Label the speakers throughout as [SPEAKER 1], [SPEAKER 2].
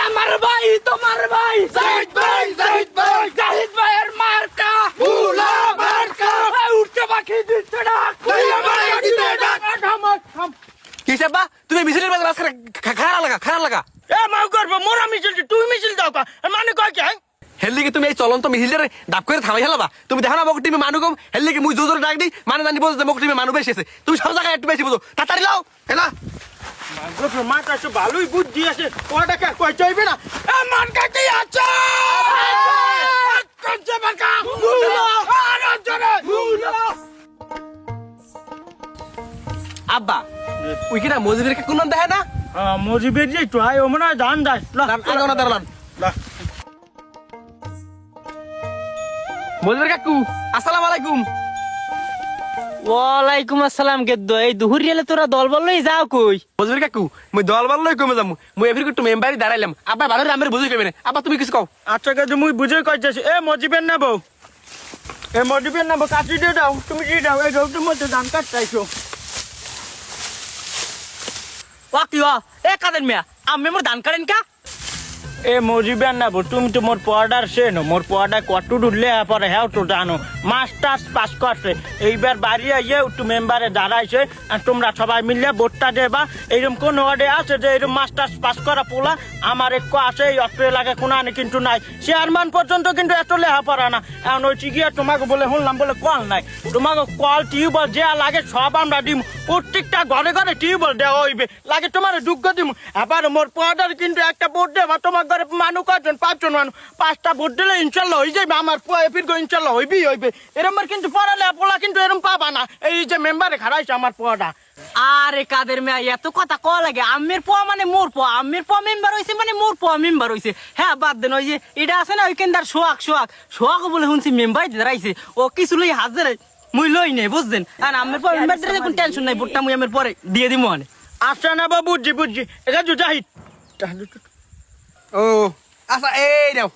[SPEAKER 1] আমার ভাই তোমার ভাই জাহিদ ভাই জাহিদ ভাইয়ের মার্কা ভুলা মার্কা উঠতে বাকি দিচ্ছে না
[SPEAKER 2] কিসে বা তুমি মিছিলের মাঝে মাঝখানে খারাপ লাগা
[SPEAKER 1] এ মাউ করবো মোরা মিছিল তুই মিছিল দাও কা মানে কয় কি
[SPEAKER 2] হেললিকে তুমি এই চলন্ত মিছিলের ডাব করে থামাই হেলাবা তুমি দেখো না মোক টিমে মানু কম হেললিকে মুই জোর ডাক দি মানে জানি বলছে মোক টিমে মানু বেশি আছে তুমি সব জায়গায় একটু বেশি বুঝো তাড়াতাড়ি লাও হেলা
[SPEAKER 1] মাথা তো ভালোই বুদ্ধি আছে ওটা কই চাইবে না এ মান কাটি আছে কঞ্চে বাকা
[SPEAKER 2] আব্বা উইকেটা মজিবের কোন নাম দেখে না
[SPEAKER 1] মজিবের যে তো আয় ওমনা ধান দাস
[SPEAKER 2] আগাও দাঁড়ান মজিবের কাকু আসসালামু আলাইকুম
[SPEAKER 3] ওয়ালাইকুম আসসালাম গেদ্দ এই দুহুরিয়ালে তোরা দল বললেই যাও কই
[SPEAKER 2] মজিবের কাকু মুই দল বল লই কমে যামু মুই এফির একটু মেম্বারি দাঁড়াইলাম আব্বা ভালো আমার বুঝি কইবে না আব্বা তুমি কিছু কও
[SPEAKER 1] আচ্ছা কাজে মুই বুঝে কইতেছি এ মজিবের নেব এ মজিবের নেব কাটি দিয়ে দাও তুমি দিয়ে দাও এই গৌতম মধ্যে ধান কাটতাইছো
[SPEAKER 3] ওয়াকি ওয়া এ কাদের মিয়া আমি মোর দান করেন কা
[SPEAKER 1] এ মজিবের নেব তুমি তো মোর পড়ার সে নো মোর পড়া কটু ডুললে পরে হ্যাঁ তো জানো মাস্টার্স পাস করছে এইবার বাড়ি আইয়ে একটু মেম্বারে দাঁড়াইছে আর তোমরা সবাই মিলে ভোটটা দেবা এইরকম কোন ওয়ার্ডে আছে যে এরকম মাস্টার্স পাস করা পোলা আমার একটু আছে এই অস্ট্রেলিয়াকে কোনো আনে কিন্তু নাই চেয়ারম্যান পর্যন্ত কিন্তু এত লেখাপড়া না এখন ওই গিয়ে তোমাকে বলে শুনলাম বলে কল নাই তোমাকে কল টিউবওয়েল যা লাগে সব আমরা দিম প্রত্যেকটা ঘরে ঘরে টিউবওয়েল দেওয়া হইবে লাগে তোমার যোগ্য দিম আবার মোর পড়ার কিন্তু একটা ভোট দেবা তোমার ঘরে মানুষ কজন 5 জন মানুষ 5টা ভোট দিলে ইনশাল্লাহ হয়ে যাবে আমার এফির গো ইনশাল্লাহ হইবে এরম কিন্তু পড়ালে পোলা কিন্তু এরম পাবা না এই যে মেম্বারে খারাইছে আমার পড়া
[SPEAKER 3] আরে কাদের মিয়া এত কথা কও লাগে আম্মের পোয়া মানে মোর পোয়া আম্মের পোয়া মেম্বার হইছে মানে মোর পোয়া মেম্বার হইছে হ্যাঁ বাদ দেন ওই যে এটা আছে না ওইখানদার সোহাগ বলে শুনছি মেম্বার দাঁড়াইছে ও কিছু লই হাজারে মুই লই নেই বুঝছেন আর আম্মের পোয়া মেম্বার দিলে কোনো টেনশন নাই ভোটটা মুই আমের পরে দিয়ে দিমু মানে
[SPEAKER 1] আচ্ছা না বাবু বুঝছি এটা জাহিদ
[SPEAKER 2] ও আচ্ছা এই নাও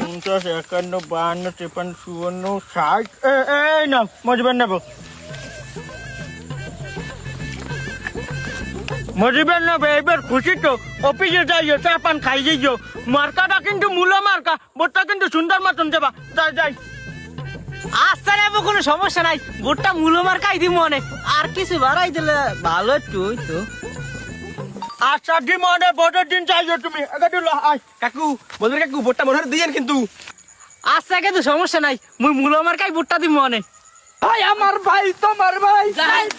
[SPEAKER 1] পঞ্চাশ 51 52 53 54 60 এই নাও মজিবের নেব মজিবের নেব এবার খুশি তো অফিসে যাইও চা পান খাই যাইও মার্কাটা কিন্তু মূলা মার্কা ভোটটা কিন্তু সুন্দর মতন দেবা যাই
[SPEAKER 3] আচ্ছা নেবো কোনো সমস্যা নাই ভোটটা মূলমার খাই দিমু অনেক আর কিছু বাড়াই দিলে ভালো একটু তো
[SPEAKER 1] আচ্ছা ডিমনে ভোটের দিন চাইছো তুমি এগাটি আয়
[SPEAKER 2] কাকু মজিবের কাকু ভোটটা মনে হয় দিয়েন কিন্তু
[SPEAKER 3] আচ্ছা কিন্তু সমস্যা নাই মুই মূলমার খাই ভোটটা দিমু অনেক
[SPEAKER 1] ভাই আমার ভাই তোমার ভাই জাহিদ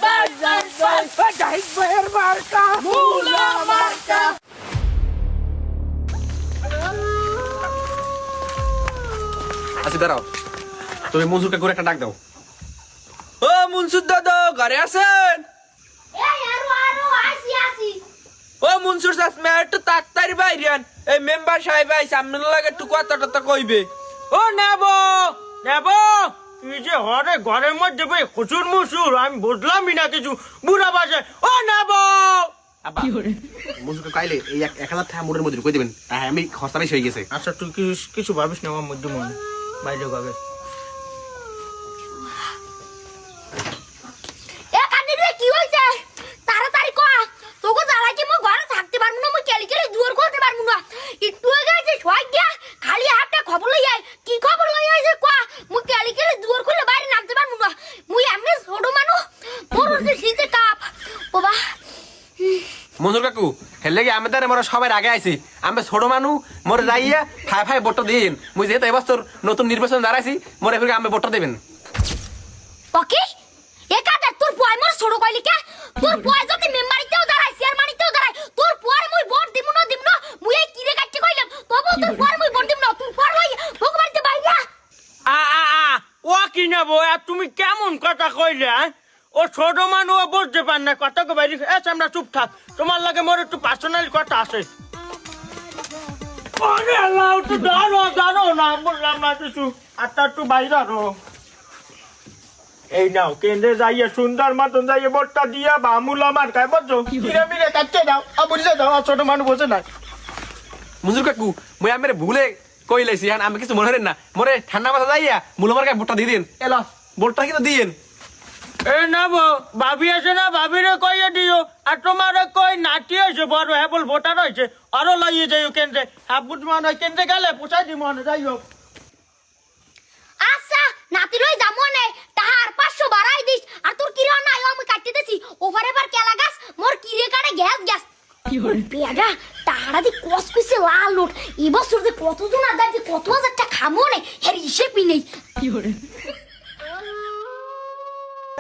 [SPEAKER 1] ভাইয়ের মার্কা ভুলা মার্কা
[SPEAKER 2] আচ্ছা দাঁড়াও তুমি মনসুর কাকুর একটা ডাক দাও
[SPEAKER 4] ও মনসুর দাদা ঘরে আছেন ও মনসুর চাচমা একটু তাড়াতাড়ি বাইরেন এই মেম্বার সাহেব আইছে আপনার লাগে একটু কথা টথা কইবে
[SPEAKER 1] ও নেব তুই যে হরে ঘরের মধ্যে ভাই খুচুর মুসুর আমি বুঝলামই না কিছু বুড়া বাজে ও নেব
[SPEAKER 2] আব্বা মনসুর কাকু আইলে এই 1000 টাকা মোড়ের মধ্যে কই দিবেন আমি খরচা বেশি হয়ে গেছে
[SPEAKER 1] আচ্ছা তুই কিছু ভাবিস না আমার মধ্যে মনে বাইরে যাবে
[SPEAKER 5] কি হইছে তাড়াতাড়ি কয়া তোকে জ্বালা কি মই ঘরে থাকতে পারবো না মই কেলি দুয়ার করতে পারবো না একটু আগে যে ছয় গিয়া খালি হাতে খবর লই আই কি খবর লই আইছে কয়া মই কেলি দুয়ার খুলে বাইরে নামতে পারবো না মুই এমনি ছোট মানুষ মোর হচ্ছে শীতে কাপ বাবা
[SPEAKER 2] মনসুর কাকু হেলে কি আমাদের মোরা সবাই আগে আইছি আমি ছোট মানু মোরে যাইয়া ফাই ভোটটা দিন মুই যেহেতু এবছর নতুন নির্বাচন দাঁড়াইছি মোরে ফিরে আমি ভোটটা দেবেন
[SPEAKER 5] ওকে একাটা তোর পয় মোর ছোট কইলি কে তোর পয় যদি মেম্বারিতেও দাঁড়াই চেয়ারম্যানিতেও দাঁড়াই তোর পয় মুই ভোট দিমু না মুই এই কিরে কাটতে কইলাম তবু তোর পয় মুই ভোট দিমু না তুই পয় লই ভগবানতে বাইরা
[SPEAKER 1] ও কি নেব তুমি কেমন কথা কইলে ও ছোট মানুষ বুঝতে পার না কথা কো বাইরে আমরা চুপ থাক তোমার লাগে মোর একটু পার্সোনাল কথা আছে আরে আল্লাহ তো জানো না বললাম না কিছু আচ্ছা একটু বাইরে আরো এই নাও কেন্দ্রে যাইয়ে সুন্দর মতন যাইয়ে ভোটটা দিয়া বামুল আমার খাই বুঝছো কিরে মিরে কাটতে দাও বুঝলে দাও ছোট মানুষ বোঝে না
[SPEAKER 2] মঞ্জুর কাকু মুই আমি ভুলে কই লাইছি এখন আমি কিছু মনে হরেন না মোরে ঠান্ডা মাথা যাইয়া মূল আমার গায়ে ভোটটা দিয়ে দিন এলো ভোটটা কিন্তু দিন
[SPEAKER 1] এ নেব ভাবি আছে না ভাবিরে কইয়ে দিও আর তোমার কই নাটি আছে বড় হ্যাঁ বল ভোটার হয়েছে আরো লাইয়ে যাইও কেন্দ্রে হ্যাঁ বুঝ মানে কেন্দ্রে গেলে পোষাই দিব মানে যাই হোক
[SPEAKER 5] আচ্ছা নাতি লই যামু নে তাহার 500 বাড়াই দিস আর তোর কিরে না আমি কাটতে দেছি ওভার এবার কেলা গাছ মোর কিরে কাটে গ্যাস গ্যাস কি হল পেয়াডা তাহারা দি কস কইছে লাল লোট এই বছর দে কত জন আদার দি কত হাজার টাকা খামো নে হের হিসেবই নেই কি হল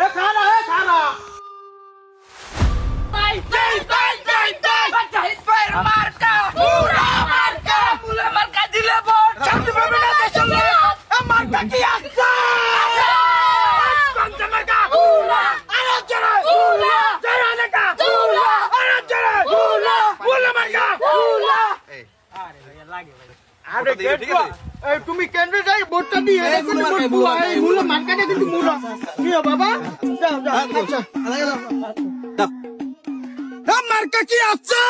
[SPEAKER 1] এ খারা
[SPEAKER 4] বাই মার্কা পুরা মার্কা পুরা মার্কা দিলে ভোট শান্তি পাবে না দেশের লোক মার্কা কি আছে কোনটা মার্কা পুরা আরে চলে পুরা চলে না পুরা আরে চলে পুরা পুরা মার্কা পুরা
[SPEAKER 1] আরে কেটু এই তুমি কেন্দ্রে যাই ভোটটা দিয়ে কিন্তু ভোট বুয়া এই মূল মার্কাটা কিন্তু মূল কি বাবা যাও আচ্ছা মার্কা কি আছে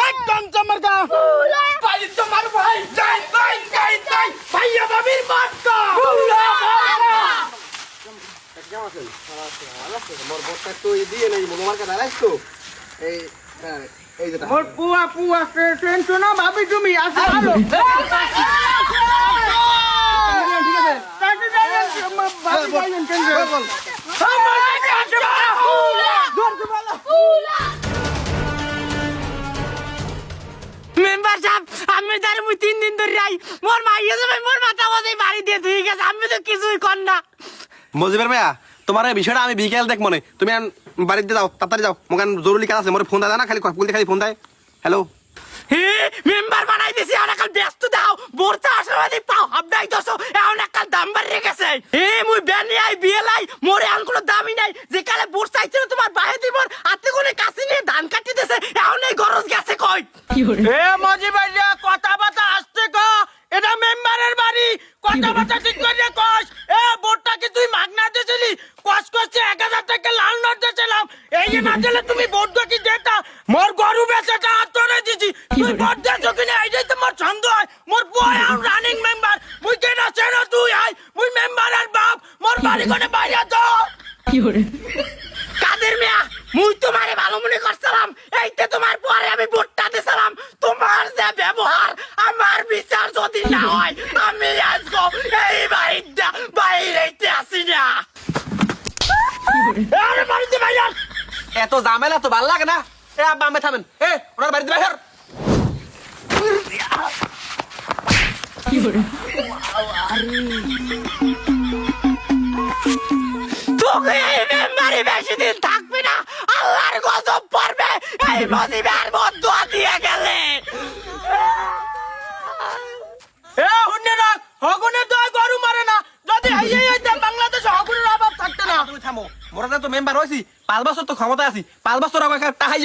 [SPEAKER 1] একদম মার্কা
[SPEAKER 4] ভাই তোমার ভাই যাই ভাইয়া বাবির মার্কা পুরা
[SPEAKER 2] মোর ভোটটা তো দিয়ে নাই মূল আমার কাছে রাখছো এই যেটা
[SPEAKER 1] মোর পুয়া টেনশন না ভাবি তুমি আসো ভালো
[SPEAKER 3] মেম্বার সাহেব আমি তার মুই 3 দিন ধরে আই মোর মাইয়া যাবে মোর মাথা বাজে বাড়ি দিয়ে ধুই গেছে আমি তো কিছুই কর না
[SPEAKER 2] মজিবের ভাইয়া তোমার এই বিষয়টা আমি বিকেল দেখ মনে তুমি বাড়িতে যাও তাড়াতাড়ি যাও মোকান জরুরি কাজ আছে মোরে ফোন দেয় না খালি খালি ফোন দেয় হ্যালো
[SPEAKER 3] হে মেম্বার বানাই দিছি আর কাল ব্যস্ত দাও বোরতা আশীর্বাদী পাও আপডাই দছো এখন একটা দাম বাড়ি রেখেছে হে মুই বেনি আই বিএলআই মোরে আন কোনো দামই নাই যে কালে বোর চাইছিল তোমার বাইরে দিবর আতে কোনে কাছে নিয়ে ধান কাটি দেছে এখন এই গরজ গেছে কই
[SPEAKER 1] এ মজি ভাইয়া কথা বাতা আসতে কো এটা মেম্বারের বাড়ি কথা বাতা ঠিক করে কস এ ভোটটা কি তুই মাগনা দিছিলি কস 1000 টাকা লাল নোট দিছিলাম এই না দিলে তুমি ভোট কি দেতা মোর গরু বেচাটা আতরে দিছি তুই ভোট দেছো কিনা এইটাই তো মোর সন্দেহ হয় মোর বয় আর রানিং মেম্বার মুই কেনা চেনো তুই আই মুই মেম্বারের বাপ মোর বাড়ি কোনে বাইরে দাও
[SPEAKER 3] কাদের মিয়া মুই তোমারে ভালো মনে করছিলাম এইতে তোমার পরে আমি ভোটটা দিছিলাম তোমার যে ব্যবহার আমার বিচার যদি না হয় আমি আজকে এই বাড়িটা বাইরেতে আসি না
[SPEAKER 1] আরে বাড়িতে ভাইয়া
[SPEAKER 2] এত ঝামেলা তো ভালো লাগে না এ আব্বা আমি থামেন এ ওনার বাড়িতে বাইর
[SPEAKER 3] তোকে এই মেম্বারে বেশি দিন থাকবে না আল্লাহর গজব পড়বে এই মজিবের বদুয়া দিয়ে গেলে
[SPEAKER 1] এ হুন্নে রাখ হগুনে তো গরু মারে না যদি এই বাংলাদেশে হগুনের অভাব থাকতে না
[SPEAKER 2] তুমি থামো মোরা তো মেম্বার হইছি 5 বছর তো ক্ষমতা আছি 5 বছর আগে টাহাই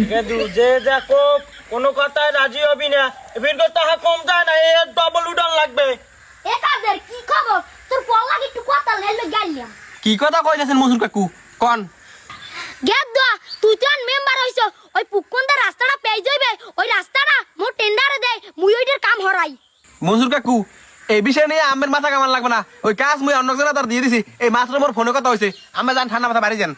[SPEAKER 1] কেদু যে দেখো কোনো কথায় রাজি হবি না এবার তো তাহা কম যায় না এর ডবল উডান লাগবে
[SPEAKER 5] এ কাদের কি খবর তোর পল্লা একটু কথা লেলে গাইলাম
[SPEAKER 2] কি কথা কইতেছেন মজুর কাকু কোন
[SPEAKER 5] গেদ দা তুই তো মেম্বার হইছ ওই পুকুন্দা রাস্তাটা পেয়ে যাইবে ওই রাস্তাটা মোর টেন্ডারে দে মুই ওইটার কাম হরাই
[SPEAKER 2] মজুর কাকু এই বিষয় নিয়ে আমের মাথা কামান লাগবে না ওই কাজ মুই অন্য জনা তার দিয়ে দিছি এই মাত্র মোর ফোনে কথা হইছে আমি যান ঠান্ডা মাথা বাড়ি যান